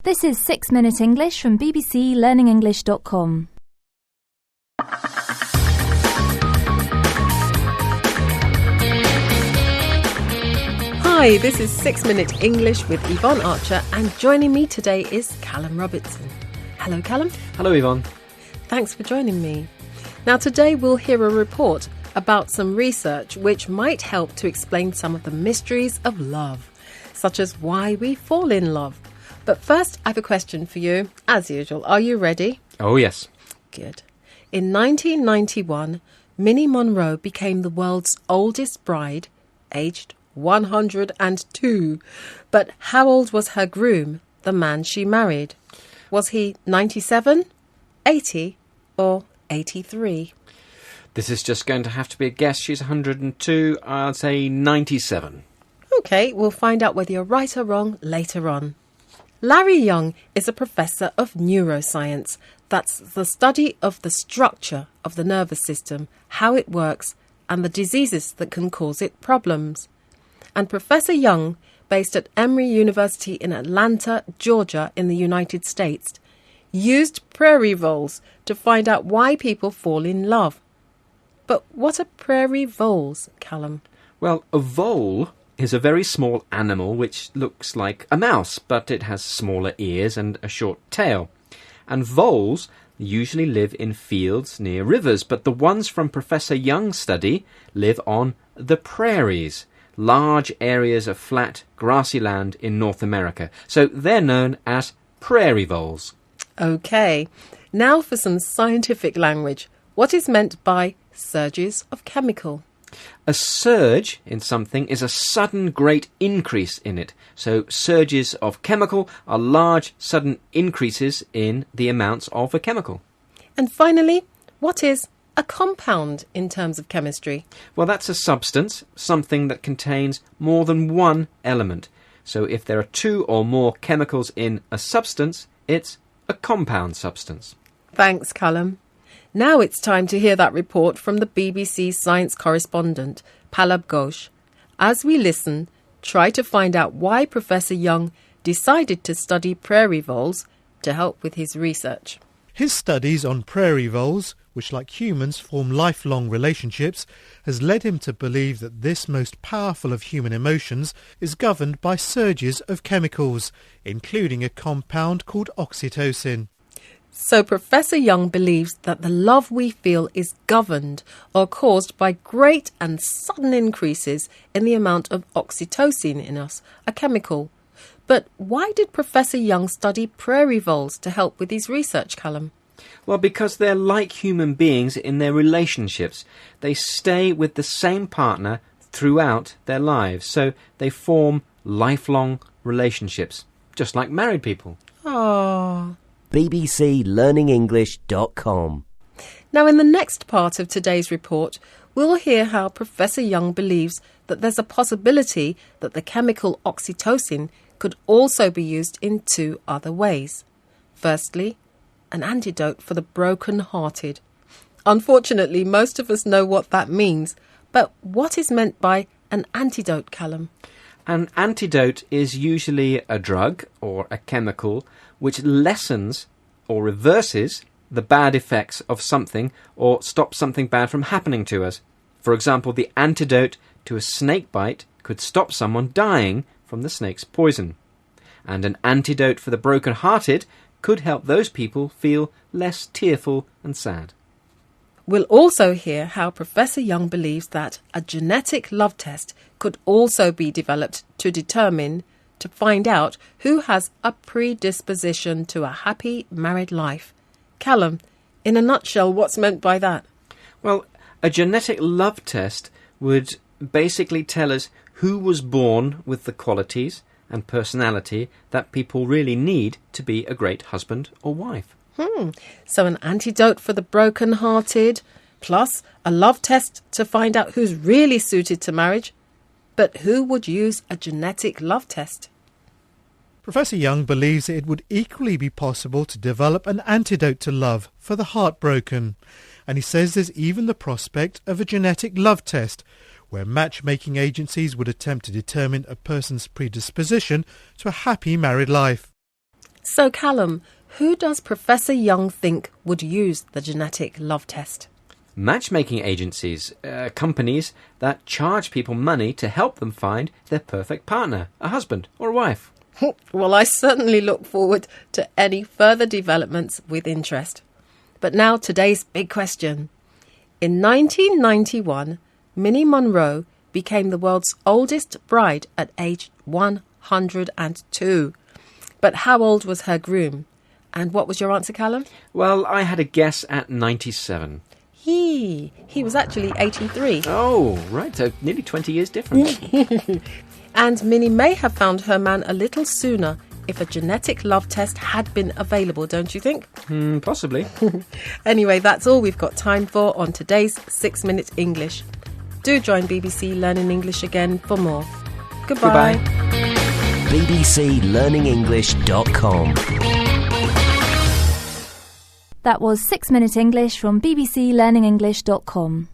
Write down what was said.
This is 6 Minute English from bbclearningenglish.com. Hi, this is 6 Minute English with Yvonne Archer, and joining me today is Callum Robertson. Hello, Callum. Hello, Yvonne. Thanks for joining me. Now, today we'll hear a report about some research which might help to explain some of the mysteries of love, such as why we fall in love. But first, I have a question for you. As usual, are you ready? Oh, yes. Good. In 1991, Minnie Monroe became the world's oldest bride, aged 102. But how old was her groom, the man she married? Was he 97, 80 or 83? This is just going to have to be a guess. She's 102. I'd say 97. OK, we'll find out whether you're right or wrong later on. Larry Young is a professor of neuroscience. That's the study of the structure of the nervous system, how it works, and the diseases that can cause it problems. And Professor Young, based at Emory University in Atlanta, Georgia, in the United States, used prairie voles to find out why people fall in love. But what are prairie voles, Callum? Well, a vole is a very small animal which looks like a mouse, but it has smaller ears and a short tail. And voles usually live in fields near rivers, but the ones from Professor Young's study live on the prairies, large areas of flat, grassy land in North America. So they're known as prairie voles. OK, now for some scientific language. What is meant by surges of chemical? A surge in something is a sudden great increase in it. So surges of chemical are large sudden increases in the amounts of a chemical. And finally, what is a compound in terms of chemistry? Well, that's a substance, something that contains more than one element. So if there are two or more chemicals in a substance, it's a compound substance. Thanks, Callum. Now it's time to hear that report from the BBC science correspondent, Pallab Ghosh. As we listen, try to find out why Professor Young decided to study prairie voles to help with his research. His studies on prairie voles, which like humans form lifelong relationships, has led him to believe that this most powerful of human emotions is governed by surges of chemicals, including a compound called oxytocin. So Professor Young believes that the love we feel is governed or caused by great and sudden increases in the amount of oxytocin in us, a chemical. But why did Professor Young study prairie voles to help with his research, Callum? Well, because they're like human beings in their relationships. They stay with the same partner throughout their lives, so they form lifelong relationships, just like married people. Oh. bbclearningenglish.com. Now, in the next part of today's report, we'll hear how Professor Young believes that there's a possibility that the chemical oxytocin could also be used in two other ways. Firstly, an antidote for the broken-hearted. Unfortunately, most of us know what that means, but what is meant by an antidote, Callum? An antidote is usually a drug or a chemical which lessens or reverses the bad effects of something or stops something bad from happening to us. For example, the antidote to a snake bite could stop someone dying from the snake's poison. And an antidote for the broken-hearted could help those people feel less tearful and sad. We'll also hear how Professor Young believes that a genetic love test could also be developed to find out who has a predisposition to a happy married life. Callum, in a nutshell, what's meant by that? Well, a genetic love test would basically tell us who was born with the qualities and personality that people really need to be a great husband or wife. So an antidote for the broken-hearted, plus a love test to find out who's really suited to marriage. But who would use a genetic love test? Professor Young believes it would equally be possible to develop an antidote to love for the heartbroken. And he says there's even the prospect of a genetic love test, where matchmaking agencies would attempt to determine a person's predisposition to a happy married life. So, Callum, who does Professor Young think would use the genetic love test? Matchmaking agencies, companies that charge people money to help them find their perfect partner, a husband or a wife. Well, I certainly look forward to any further developments with interest. But now today's big question. In 1991, Minnie Monroe became the world's oldest bride at age 102. But how old was her groom? And what was your answer, Callum? Well, I had a guess at 97. He was actually 83. Oh, right, so nearly 20 years difference. And Minnie may have found her man a little sooner if a genetic love test had been available, don't you think? Possibly. Anyway, that's all we've got time for on today's 6 Minute English. Do join BBC Learning English again for more. Goodbye. bbclearningenglish.com. That was 6 Minute English from bbclearningenglish.com.